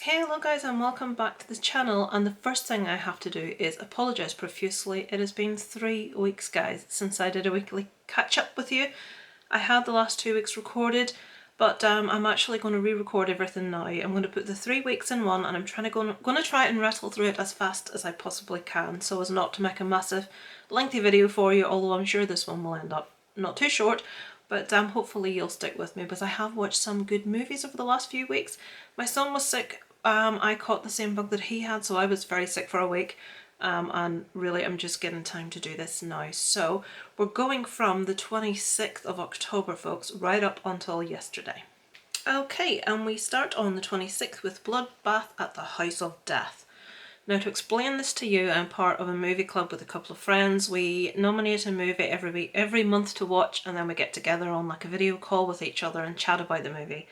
Hello guys and welcome back to the channel, and the first thing I have to do is apologise profusely. It has been 3 weeks guys since I did a weekly catch up with you. I had the last 2 weeks recorded, but I'm actually going to re-record everything now. I'm going to put the 3 weeks in one, and I'm going to try and rattle through it as fast as I possibly can so as not to make a massive lengthy video for you, although I'm sure this one will end up not too short. But hopefully you'll stick with me because I have watched some good movies over the last few weeks. My son was sick. I caught the same bug that he had, so I was very sick for a week. And really I'm just getting time to do this now. So we're going from the 26th of October, folks, right up until yesterday. Okay, and we start on the 26th with Bloodbath at the House of Death. Now, to explain this to you, I'm part of a movie club with a couple of friends. We nominate a movie every month to watch, and then we get together on like a video call with each other and chat about the movie.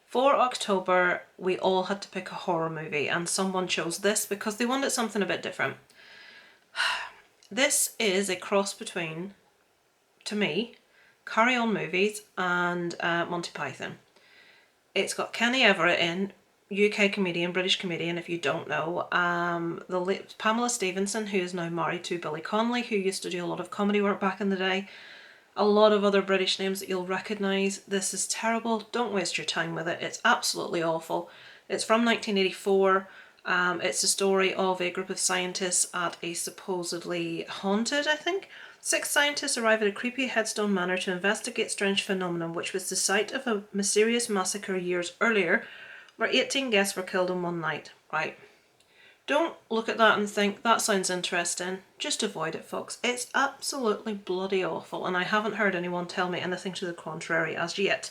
For October, we all had to pick a horror movie, and someone chose this because they wanted something a bit different. This is a cross between, to me, Carry On Movies and Monty Python. It's got Kenny Everett in, UK comedian, British comedian if you don't know, Pamela Stephenson, who is now married to Billy Connolly, who used to do a lot of comedy work back in the day. A lot of other British names that you'll recognise. This is terrible, don't waste your time with it, it's absolutely awful. It's from 1984, it's a story of a group of scientists at a supposedly haunted, I think. 6 scientists arrive at a creepy headstone manor to investigate strange phenomenon which was the site of a mysterious massacre years earlier where 18 guests were killed in one night. Right. Don't look at that and think, that sounds interesting. Just avoid it, folks. It's absolutely bloody awful, and I haven't heard anyone tell me anything to the contrary as yet.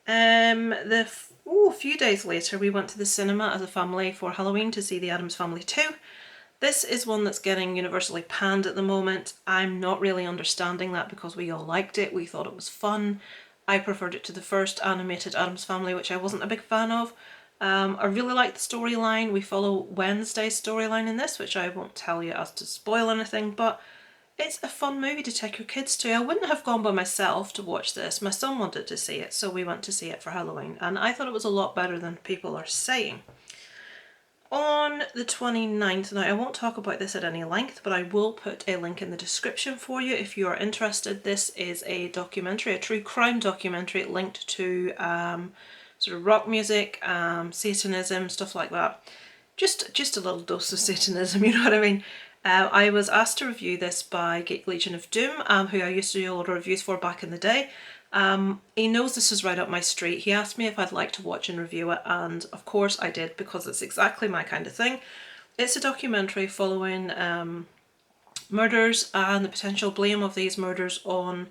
A few days later, we went to the cinema as a family for Halloween to see The Addams Family 2. This is one that's getting universally panned at the moment. I'm not really understanding that because we all liked it. We thought it was fun. I preferred it to the first animated Addams Family, which I wasn't a big fan of. I really like the storyline. We follow Wednesday's storyline in this, which I won't tell you as to spoil anything, but it's a fun movie to take your kids to. I wouldn't have gone by myself to watch this. My son wanted to see it, so we went to see it for Halloween, and I thought it was a lot better than people are saying. On the 29th, now I won't talk about this at any length, but I will put a link in the description for you if you are interested. This is a documentary, a true crime documentary linked to sort of rock music, Satanism, stuff like that. Just a little dose of Satanism, you know what I mean? I was asked to review this by Geek Legion of Doom, who I used to do a lot of reviews for back in the day. He knows this is right up my street. He asked me if I'd like to watch and review it, and of course I did because it's exactly my kind of thing. It's a documentary following murders and the potential blame of these murders on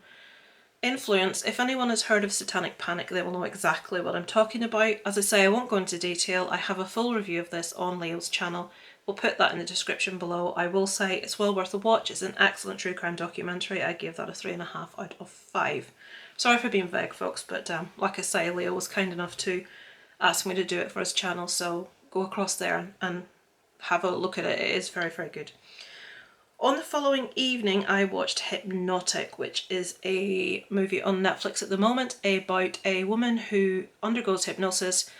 influence. If anyone has heard of Satanic Panic, they will know exactly what I'm talking about. As I say, I won't go into detail. I have a full review of this on Leo's channel. We'll put that in the description below. I will say it's well worth a watch. It's an excellent true crime documentary. I gave that a 3.5 out of 5. Sorry for being vague, folks, but like I say, Leo was kind enough to ask me to do it for his channel, so go across there and have a look at it. It is very, very good. On the following evening, I watched Hypnotic, which is a movie on Netflix at the moment about a woman who undergoes hypnosis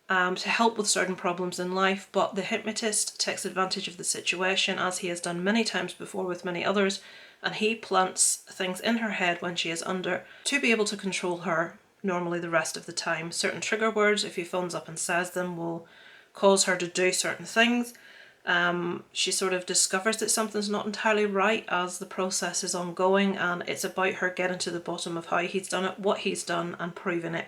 to help with certain problems in life, but the hypnotist takes advantage of the situation, as he has done many times before with many others, and he plants things in her head when she is under to be able to control her normally the rest of the time. Certain trigger words, if he phones up and says them, will cause her to do certain things. She sort of discovers that something's not entirely right as the process is ongoing, and it's about her getting to the bottom of how he's done it, what he's done, and proving it.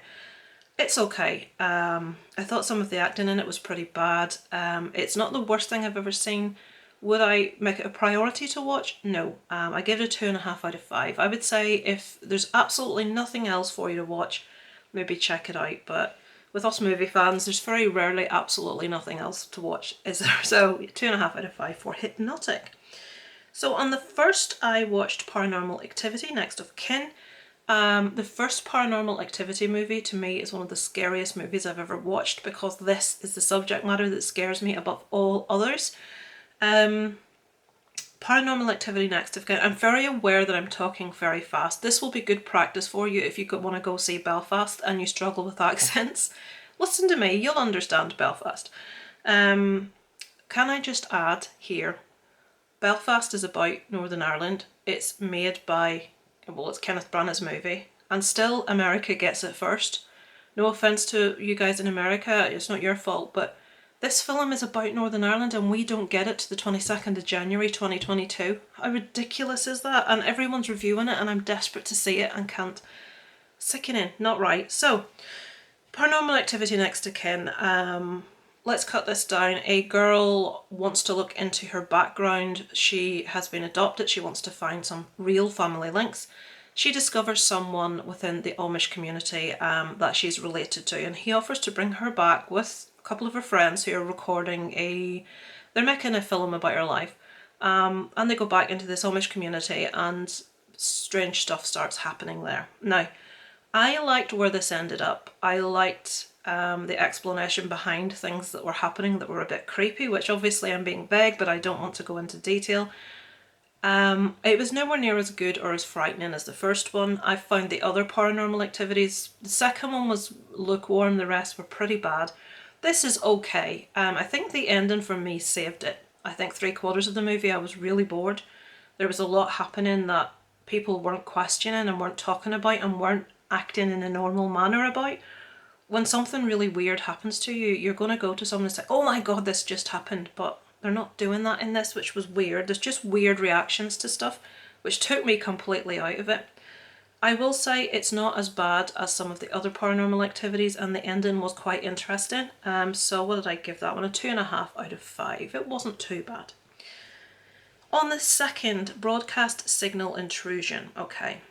It's okay. I thought some of the acting in it was pretty bad. It's not the worst thing I've ever seen. Would I make it a priority to watch? No. I gave it a 2.5 out of 5. I would say if there's absolutely nothing else for you to watch, maybe check it out, but with us movie fans, there's very rarely absolutely nothing else to watch, is there? So 2.5 out of 5 for Hypnotic. So on the 1st, I watched Paranormal Activity, Next of Kin. The first Paranormal Activity movie to me is one of the scariest movies I've ever watched because this is the subject matter that scares me above all others. Paranormal Activity Next of Kin. I'm very aware that I'm talking very fast. This will be good practice for you if you want to go see Belfast and you struggle with accents. Listen to me, you'll understand Belfast. Can I just add here, Belfast is about Northern Ireland. It's made by, well, it's Kenneth Branagh's movie, and still America gets it first. No offence to you guys in America, it's not your fault, but this film is about Northern Ireland and we don't get it to the 22nd of January 2022. How ridiculous is that? And everyone's reviewing it and I'm desperate to see it and can't. Sickening, not right. So, Paranormal Activity next to kin. Let's cut this down. A girl wants to look into her background. She has been adopted. She wants to find some real family links. She discovers someone within the Amish community that she's related to, and he offers to bring her back with a couple of her friends who are recording they're making a film about her life. And they go back into this Amish community and strange stuff starts happening there. Now, I liked where this ended up. I liked the explanation behind things that were happening that were a bit creepy, which obviously I'm being vague, but I don't want to go into detail. It was nowhere near as good or as frightening as the first one. I found the other Paranormal Activities, the second one was lukewarm, the rest were pretty bad. This is okay. I think the ending for me saved it. I think 3/4 of the movie I was really bored. There was a lot happening that people weren't questioning and weren't talking about and weren't acting in a normal manner about. When something really weird happens to you, you're going to go to someone and say, oh my god, this just happened, but they're not doing that in this, which was weird. There's just weird reactions to stuff, which took me completely out of it. I will say it's not as bad as some of the other Paranormal Activities, and the ending was quite interesting. So what did I give that one? A 2.5 out of 5. It wasn't too bad. On the second, Broadcast Signal Intrusion. Okay.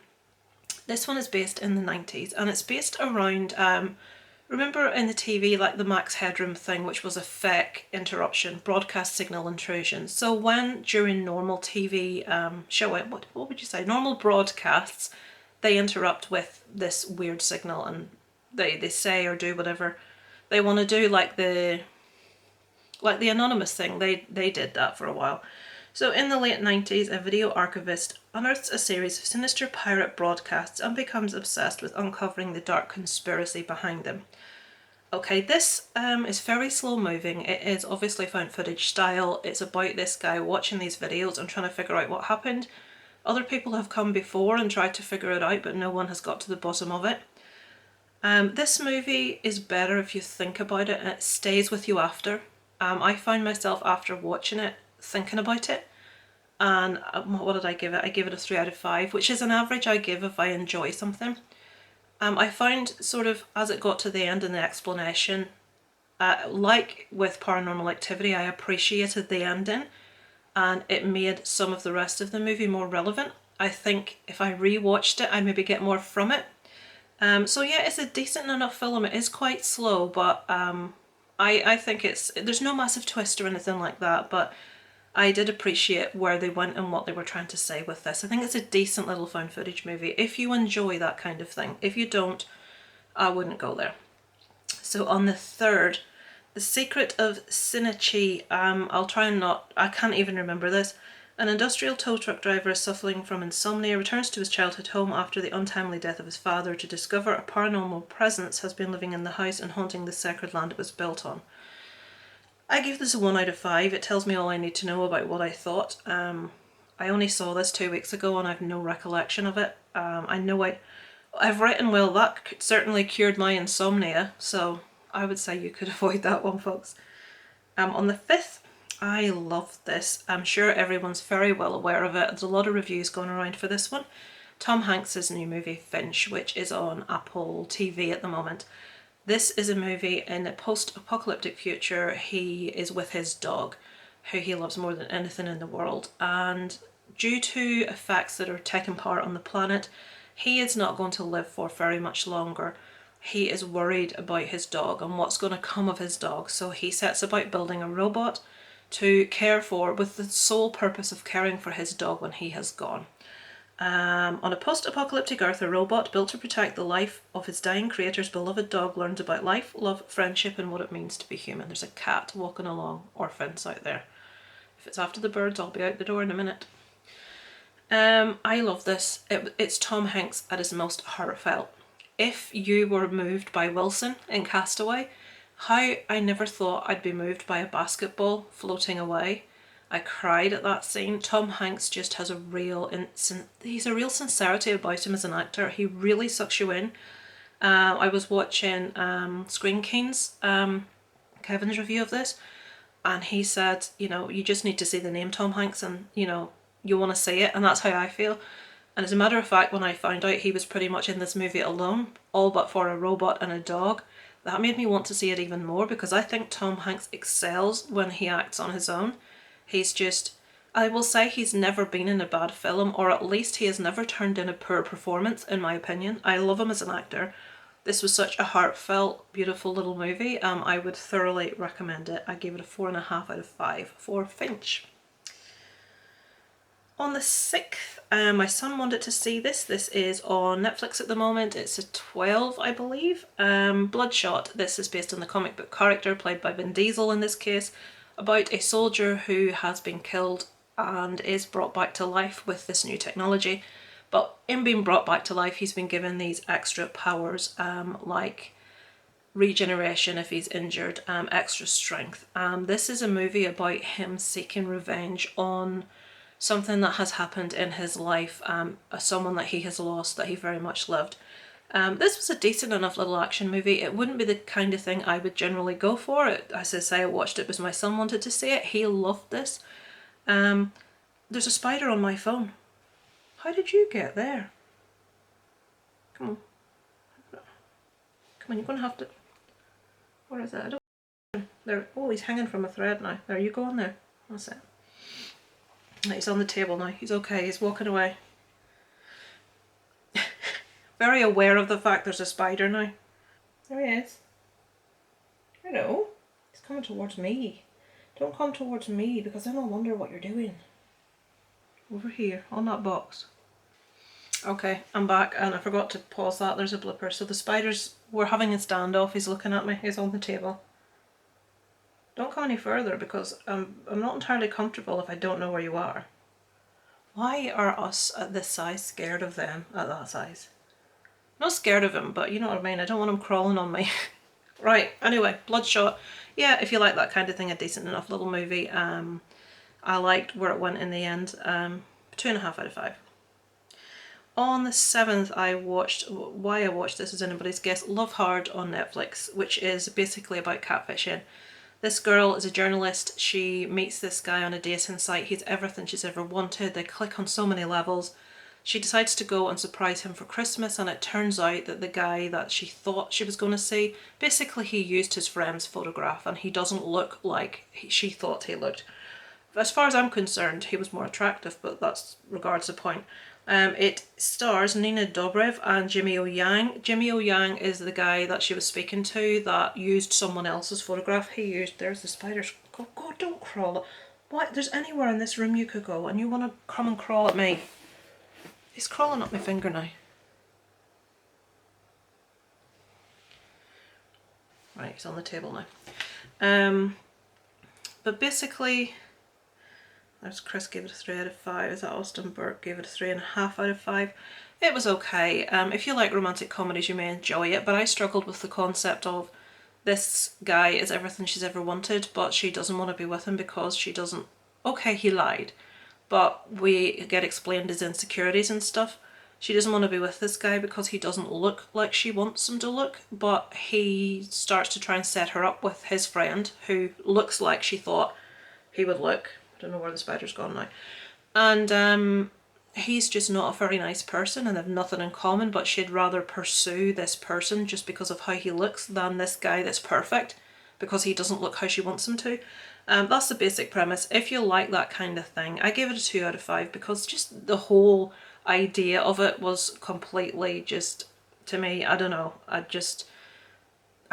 This one is based in the 90s, and it's based around... remember in the TV, like the Max Headroom thing, which was a fake interruption, broadcast signal intrusion. So when during normal TV showing, what would you say, normal broadcasts, they interrupt with this weird signal and they say or do whatever they want to do, like the anonymous thing. They did that for a while. So in the late 90s, a video archivist unearths a series of sinister pirate broadcasts and becomes obsessed with uncovering the dark conspiracy behind them. Okay, this is very slow moving. It is obviously found footage style. It's about this guy watching these videos and trying to figure out what happened. Other people have come before and tried to figure it out, but no one has got to the bottom of it. This movie is better if you think about it and it stays with you after. I found myself after watching it thinking about it, and what did I give it? I gave it a 3 out of 5, which is an average I give if I enjoy something. I found sort of as it got to the end and the explanation, like with Paranormal Activity, I appreciated the ending and it made some of the rest of the movie more relevant. I think if I rewatched it, I maybe get more from it. So yeah, it's a decent enough film. It is quite slow, but I think there's no massive twist or anything like that, but I did appreciate where they went and what they were trying to say with this. I think it's a decent little found footage movie if you enjoy that kind of thing. If you don't, I wouldn't go there. So on the third, The Secret of Sinichi, I'll try and not, I can't even remember this. An industrial tow truck driver suffering from insomnia returns to his childhood home after the untimely death of his father to discover a paranormal presence has been living in the house and haunting the sacred land it was built on. I give this a 1 out of 5. It tells me all I need to know about what I thought. I only saw this 2 weeks ago and I've no recollection of it. I know I've written, well, that certainly cured my insomnia, so I would say you could avoid that one, folks. On the 5th, I love this. I'm sure everyone's very well aware of it. There's a lot of reviews going around for this one. Tom Hanks's new movie Finch, which is on Apple TV at the moment. This is a movie in a post-apocalyptic future. He is with his dog, who he loves more than anything in the world, and due to effects that are taking part on the planet, he is not going to live for very much longer. He is worried about his dog and what's going to come of his dog, so he sets about building a robot to care for, with the sole purpose of caring for his dog when he has gone. On a post-apocalyptic Earth, a robot built to protect the life of his dying creator's beloved dog learns about life, love, friendship, and what it means to be human. There's a cat walking along, or fence out there. If it's after the birds, I'll be out the door in a minute. I love this. It's Tom Hanks at his most heartfelt. If you were moved by Wilson in Castaway, How I never thought I'd be moved by a basketball floating away. I cried at that scene. Tom Hanks just has a real, he's a real sincerity about him as an actor. He really sucks you in. I was watching Screen King's Kevin's review of this, and he said, you know, you just need to see the name Tom Hanks and, you know, you want to see it, and that's how I feel. And as a matter of fact, when I found out he was pretty much in this movie alone, all but for a robot and a dog, that made me want to see it even more, because I think Tom Hanks excels when he acts on his own. He's just, I will say he's never been in a bad film, or at least he has never turned in a poor performance, in my opinion. I love him as an actor. This was such a heartfelt, beautiful little movie. I would thoroughly recommend it. I gave it a 4.5 out of 5 for Finch. On the 6th, my son wanted to see this. This is on Netflix at the moment. It's a 12, I believe. Bloodshot. This is based on the comic book character played by Vin Diesel in this case, about a soldier who has been killed and is brought back to life with this new technology. But in being brought back to life, he's been given these extra powers, like regeneration if he's injured, extra strength. This is a movie about him seeking revenge on something that has happened in his life, someone that he has lost that he very much loved. This was a decent enough little action movie. It wouldn't be the kind of thing I would generally go for. As I say, I watched it because my son wanted to see it. He loved this. There's a spider on my phone. How did you get there? Come on. Come on, you're going to have to... Where is it? I don't... There. Oh, he's hanging from a thread now. There, you go on there. That's it. He's on the table now. He's okay. He's walking away. Very aware of the fact there's a spider now. There he is. Hello. He's coming towards me. Don't come towards me, because then I'll wonder what you're doing. Over here, on that box. Okay, I'm back, and I forgot to pause that. There's a blooper. So the spiders were having a standoff. He's looking at me. He's on the table. Don't come any further, because I'm not entirely comfortable if I don't know where you are. Why are us at this size scared of them at that size? Not scared of him, but you know what I mean. I don't want him crawling on me. Right, anyway, Bloodshot. Yeah, if you like that kind of thing, a decent enough little movie. I liked where it went in the end. 2.5 out of 5. On the 7th, I watched, why I watched this is anybody's guess, Love Hard on Netflix, which is basically about catfishing. This girl is a journalist. She meets this guy on a dating site. He's everything she's ever wanted. They click on so many levels. She decides to go and surprise him for Christmas, and it turns out that the guy that she thought she was going to see, basically he used his friend's photograph, and he doesn't look like she thought he looked. As far as I'm concerned, he was more attractive, but that's regards the point. It stars Nina Dobrev and Jimmy O Yang. Jimmy O Yang is the guy that she was speaking to that used someone else's photograph. He used, there's the spiders. Go, don't crawl. What? There's anywhere in this room you could go, and you want to come and crawl at me. He's crawling up my finger now. Right, he's on the table now. But basically, there's Chris gave it a 3 out of 5. Is that Austin Burke gave it a 3.5 out of 5? It was okay. If you like romantic comedies, you may enjoy it, but I struggled with the concept of this guy is everything she's ever wanted, but she doesn't want to be with him because she doesn't... Okay, he lied, but we get explained his insecurities and stuff. She doesn't want to be with this guy because he doesn't look like she wants him to look, but he starts to try and set her up with his friend who looks like she thought he would look. I don't know where the spider's gone now. And he's just not a very nice person, and they've nothing in common, but she'd rather pursue this person just because of how he looks than this guy that's perfect because he doesn't look how she wants him to. That's the basic premise. If you like that kind of thing, I gave it a 2 out of 5 because just the whole idea of it was completely just, to me, I don't know, I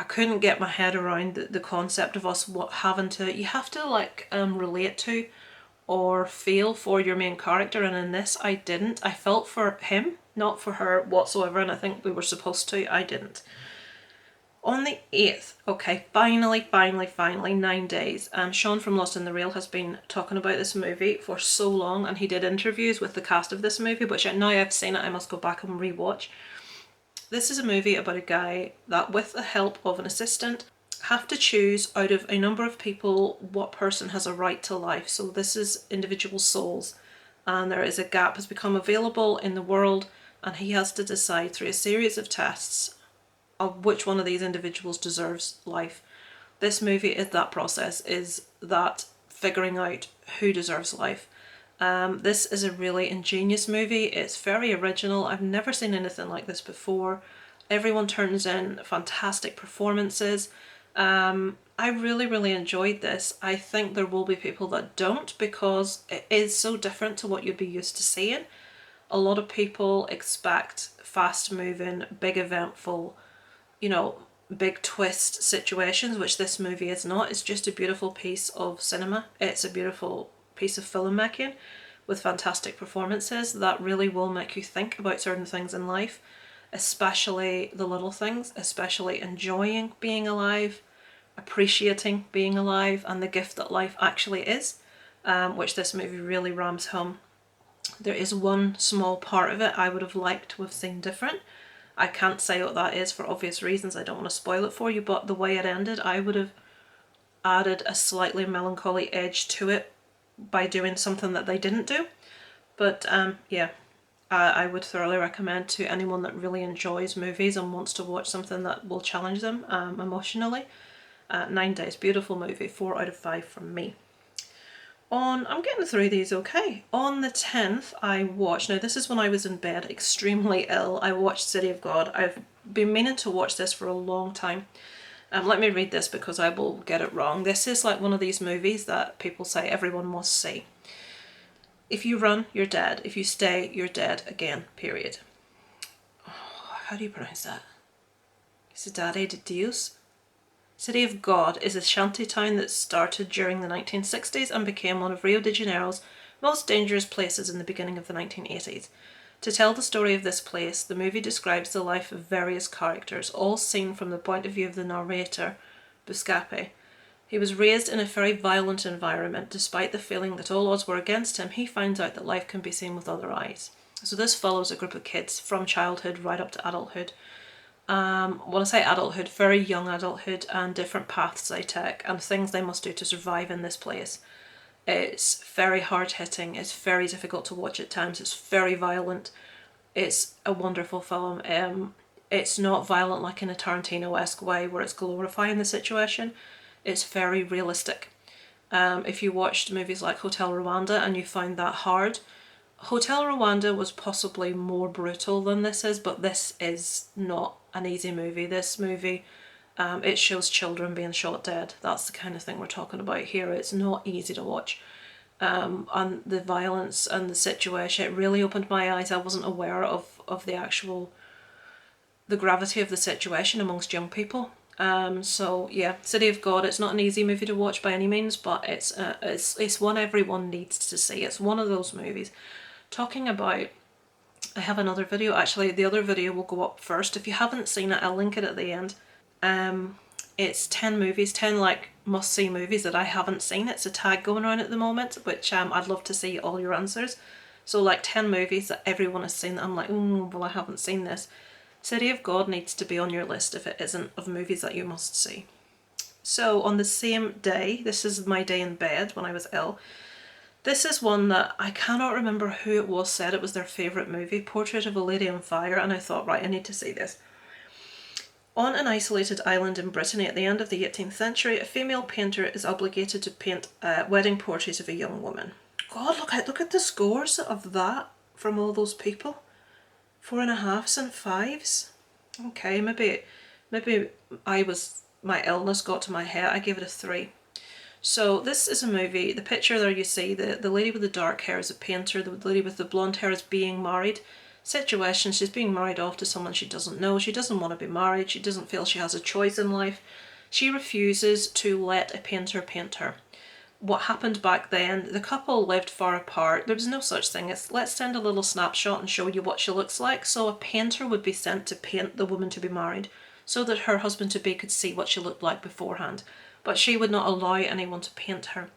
couldn't get my head around the concept of us having to, you have to like relate to or feel for your main character, and in this I didn't. I felt for him, not for her whatsoever, and I think we were supposed to. I didn't. On the 8th, okay, finally, 9 days. Sean from Lost in the Rail has been talking about this movie for so long, and he did interviews with the cast of this movie, which now I've seen it, I must go back and rewatch. This is a movie about a guy that, with the help of an assistant, have to choose out of a number of people what person has a right to life. So this is individual souls, and there is a gap has become available in the world, and he has to decide through a series of tests of which one of these individuals deserves life. This movie is that process, is that figuring out who deserves life. This is a really ingenious movie. It's very original. I've never seen anything like this before. Everyone turns in fantastic performances. I really, really enjoyed this. I think there will be people that don't, because it is so different to what you'd be used to seeing. A lot of people expect fast moving, big eventful, you know, big twist situations, which this movie is not. It's just a beautiful piece of cinema. It's a beautiful piece of filmmaking with fantastic performances that really will make you think about certain things in life, especially the little things, especially enjoying being alive, appreciating being alive, and the gift that life actually is, which this movie really rams home. There is one small part of it I would have liked to have seen different. I can't say what that is for obvious reasons. I don't want to spoil it for you, but the way it ended, I would have added a slightly melancholy edge to it by doing something that they didn't do. But yeah, I would thoroughly recommend to anyone that really enjoys movies and wants to watch something that will challenge them emotionally. 9 Days, beautiful movie, 4 out of 5 from me. I'm getting through these okay. On the 10th, I watched, now this is when I was in bed extremely ill, I watched City of God. I've been meaning to watch this for a long time. Let me read this because I will get it wrong. This is like one of these movies that people say everyone must see. If you run, you're dead. If you stay, you're dead again, period. Oh, how do you pronounce that? Cidade de Deus? City of God is a shanty town that started during the 1960s and became one of Rio de Janeiro's most dangerous places in the beginning of the 1980s. To tell the story of this place, the movie describes the life of various characters, all seen from the point of view of the narrator, Buscape. He was raised in a very violent environment. Despite the feeling that all odds were against him, he finds out that life can be seen with other eyes. So this follows a group of kids from childhood right up to adulthood. When I say adulthood, very young adulthood, and different paths they take and things they must do to survive in this place. It's very hard hitting, it's very difficult to watch at times, it's very violent. It's a wonderful film. It's not violent like in a Tarantino-esque way where it's glorifying the situation. It's very realistic. If you watched movies like Hotel Rwanda and you found that hard, Hotel Rwanda was possibly more brutal than this is, but this is not an easy movie. This movie, it shows children being shot dead. That's the kind of thing we're talking about here. It's not easy to watch. And the violence and the situation, it really opened my eyes. I wasn't aware of the gravity of the situation amongst young people. So yeah, City of God, it's not an easy movie to watch by any means, but it's one everyone needs to see. It's one of those movies. Talking about, I have another video, actually the other video will go up first. If you haven't seen it, I'll link it at the end. It's 10 movies, 10 like must-see movies that I haven't seen. It's a tag going around at the moment, which I'd love to see all your answers. So like 10 movies that everyone has seen that I'm like, well, I haven't seen this. City of God needs to be on your list if it isn't, of movies that you must see. So on the same day, this is my day in bed when I was ill, this is one that I cannot remember who it was said it was their favourite movie, Portrait of a Lady on Fire, and I thought, right, I need to see this. On an isolated island in Brittany at the end of the 18th century, a female painter is obligated to paint a wedding portrait of a young woman. God, look at the scores of that from all those people. 4.5s and 5s. Okay, maybe my illness got to my head. I gave it a 3. So this is a movie, the picture there you see, the lady with the dark hair is a painter, the lady with the blonde hair is being married. Situation, she's being married off to someone she doesn't know, she doesn't want to be married, she doesn't feel she has a choice in life. She refuses to let a painter paint her. What happened back then, the couple lived far apart, there was no such thing as let's send a little snapshot and show you what she looks like, so a painter would be sent to paint the woman to be married so that her husband-to-be could see what she looked like beforehand. But she would not allow anyone to paint her.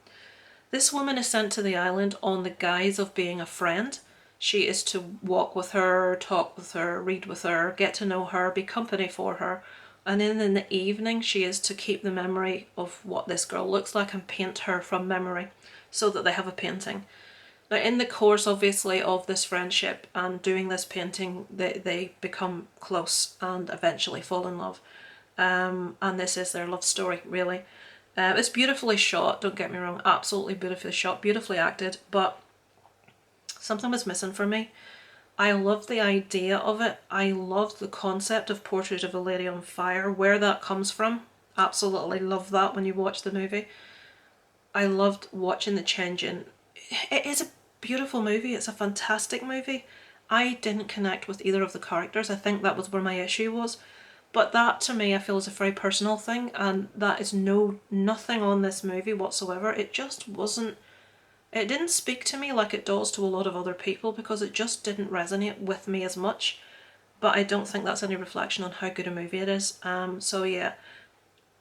This woman is sent to the island on the guise of being a friend. She is to walk with her, talk with her, read with her, get to know her, be company for her, and then in the evening she is to keep the memory of what this girl looks like and paint her from memory so that they have a painting. Now in the course obviously of this friendship and doing this painting, they become close and eventually fall in love. And this is their love story, really. It's beautifully shot, don't get me wrong, absolutely beautifully shot, beautifully acted, but something was missing for me. I loved the idea of it. I loved the concept of Portrait of a Lady on Fire, where that comes from. Absolutely love that when you watch the movie. I loved watching the change in. It is a beautiful movie. It's a fantastic movie. I didn't connect with either of the characters. I think that was where my issue was. But that to me I feel is a very personal thing, and that is nothing on this movie whatsoever. It just wasn't, it didn't speak to me like it does to a lot of other people because it just didn't resonate with me as much. But I don't think that's any reflection on how good a movie it is. So yeah,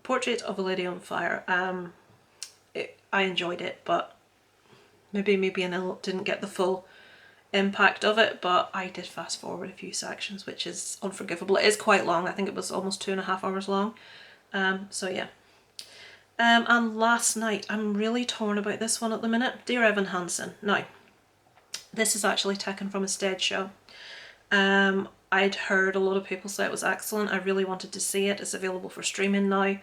Portrait of a Lady on Fire. I enjoyed it, but maybe me being ill didn't get the full impact of it, but I did fast forward a few sections, which is unforgivable. It is quite long. I think it was almost 2.5 hours long. So yeah. And last night, I'm really torn about this one at the minute. Dear Evan Hansen. Now, this is actually taken from a stage show. I'd heard a lot of people say it was excellent. I really wanted to see it. It's available for streaming now.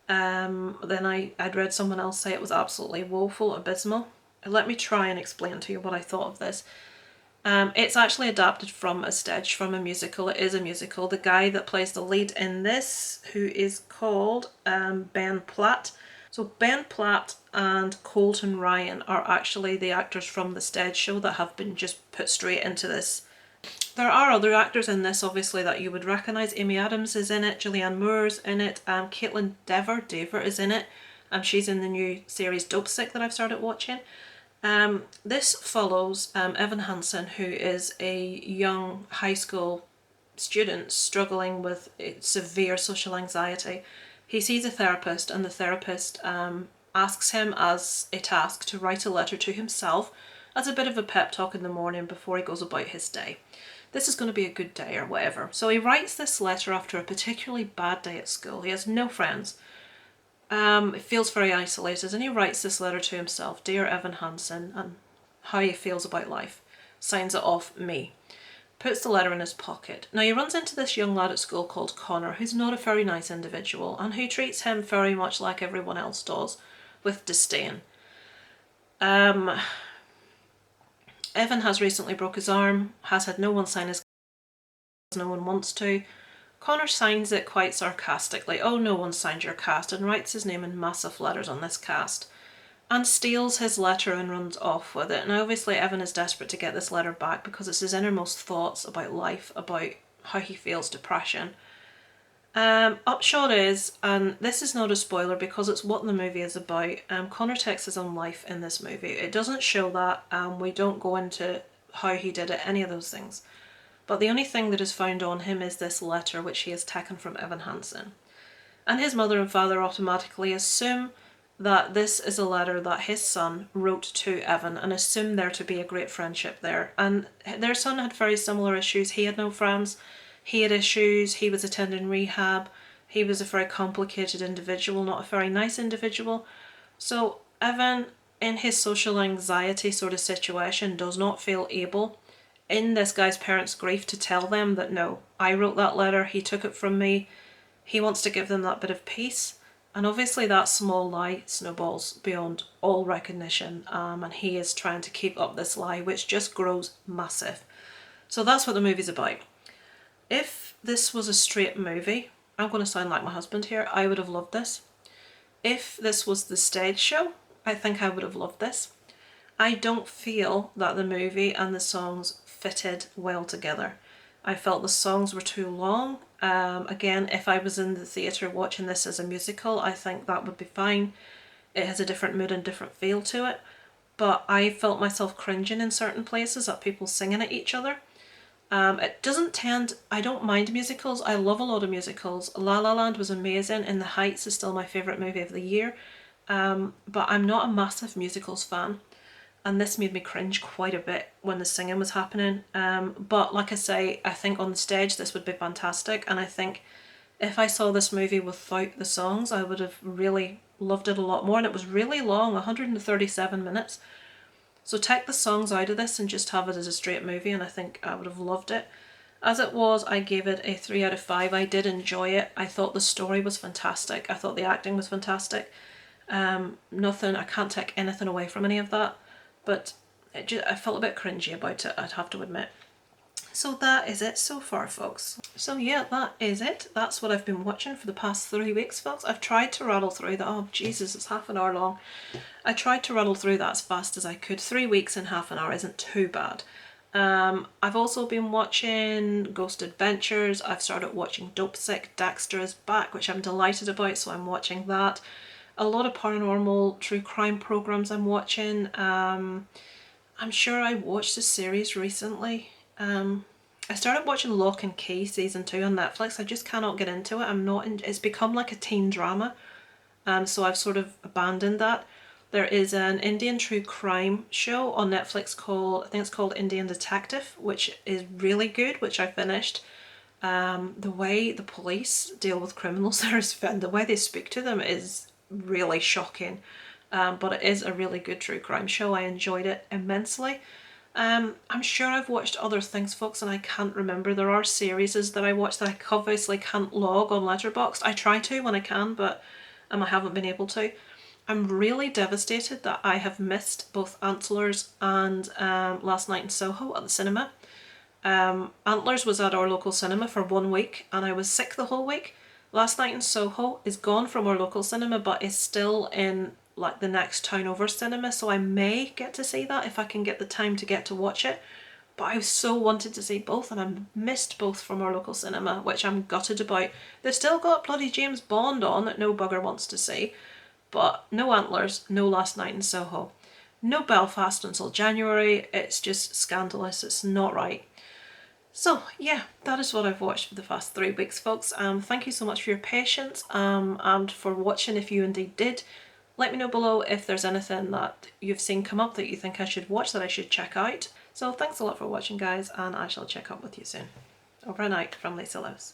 Then I'd read someone else say it was absolutely woeful, abysmal. Let me try and explain to you what I thought of this. It's actually adapted from a musical. It is a musical. The guy that plays the lead in this, who is called Ben Platt. So Ben Platt and Colton Ryan are actually the actors from the stage show that have been just put straight into this. There are other actors in this, obviously, that you would recognise. Amy Adams is in it, Julianne Moore's in it, Caitlin Dever is in it. She's in the new series Dopesick that I've started watching. This follows Evan Hansen, who is a young high school student struggling with severe social anxiety. He sees a therapist, and the therapist asks him as a task to write a letter to himself as a bit of a pep talk in the morning before he goes about his day. This is going to be a good day or whatever. So he writes this letter after a particularly bad day at school. He has no friends. He feels very isolated, and he writes this letter to himself, Dear Evan Hansen, and how he feels about life. Signs it off, me. Puts the letter in his pocket. Now he runs into this young lad at school called Connor, who's not a very nice individual, and who treats him very much like everyone else does, with disdain. Evan has recently broke his arm, has had no one sign his cast, no one wants to. Connor signs it quite sarcastically, oh, no one signed your cast, and writes his name in massive letters on this cast, and steals his letter and runs off with it. And obviously Evan is desperate to get this letter back because it's his innermost thoughts about life, about how he feels depression. Upshot is, and this is not a spoiler because it's what the movie is about, Connor takes his own life in this movie. It doesn't show that, we don't go into how he did it, any of those things. But the only thing that is found on him is this letter which he has taken from Evan Hansen. And his mother and father automatically assume that this is a letter that his son wrote to Evan and assume there to be a great friendship there. And their son had very similar issues. He had no friends. He had issues. He was attending rehab. He was a very complicated individual, not a very nice individual. So Evan, in his social anxiety sort of situation, does not feel able, in this guy's parents' grief, to tell them that no, I wrote that letter, he took it from me. He wants to give them that bit of peace. And obviously that small lie snowballs beyond all recognition, and he is trying to keep up this lie, which just grows massive. So that's what the movie's about. If this was a straight movie, I'm going to sound like my husband here, I would have loved this. If this was the stage show, I think I would have loved this. I don't feel that the movie and the songs fitted well together. I felt the songs were too long. Again, if I was in the theatre watching this as a musical, I think that would be fine. It has a different mood and different feel to it. But I felt myself cringing in certain places at people singing at each other. It doesn't tend, I don't mind musicals. I love a lot of musicals. La La Land was amazing. In the Heights is still my favourite movie of the year. But I'm not a massive musicals fan. And this made me cringe quite a bit when the singing was happening. But like I say, I think on the stage this would be fantastic, and I think If I saw this movie without the songs, I would have really loved it a lot more, and it was really long, 137 minutes. So take the songs out of this and just have it as a straight movie, and I think I would have loved it. As it was, I gave it a 3 out of 5. I did enjoy it. I thought the story was fantastic. I thought the acting was fantastic. Nothing, I can't take anything away from any of that, but I felt a bit cringy about it, I'd have to admit. So that is it so far, folks. So yeah, that is it. That's what I've been watching for the past 3 weeks, folks. I've tried to rattle through that. Oh Jesus, it's half an hour long. I tried to rattle through that as fast as I could. 3 weeks in half an hour isn't too bad. I've also been watching Ghost Adventures. I've started watching Dopesick. Dexter is back, which I'm delighted about, so I'm watching that. A lot of paranormal true crime programs I'm watching. I'm sure I watched a series recently. I started watching Lock and Key season 2 on Netflix. I just cannot get into it. It's become like a teen drama, so I've sort of abandoned that. There is an Indian true crime show on Netflix called, I think it's called Indian Detective, which is really good, which I finished. The way the police deal with criminals there is, the way they speak to them is really shocking. But it is a really good true crime show. I enjoyed it immensely. I'm sure I've watched other things, folks, and I can't remember. There are series that I watch that I obviously can't log on Letterboxd. I try to when I can, but I haven't been able to. I'm really devastated that I have missed both Antlers and Last Night in Soho at the cinema. Antlers was at our local cinema for 1 week and I was sick the whole week. Last Night in Soho is gone from our local cinema but is still in like the next town over cinema, so I may get to see that if I can get the time to get to watch it. But I so wanted to see both and I missed both from our local cinema, which I'm gutted about. They've still got bloody James Bond on that no bugger wants to see. But no Antlers, no Last Night in Soho. No Belfast until January. It's just scandalous. It's not right. So yeah, that is what I've watched for the past 3 weeks, folks. Thank you so much for your patience and for watching if you indeed did. Let me know below if there's anything that you've seen come up that you think I should watch, that I should check out. So thanks a lot for watching, guys, and I shall check up with you soon. Over and out from Lisa Lewis.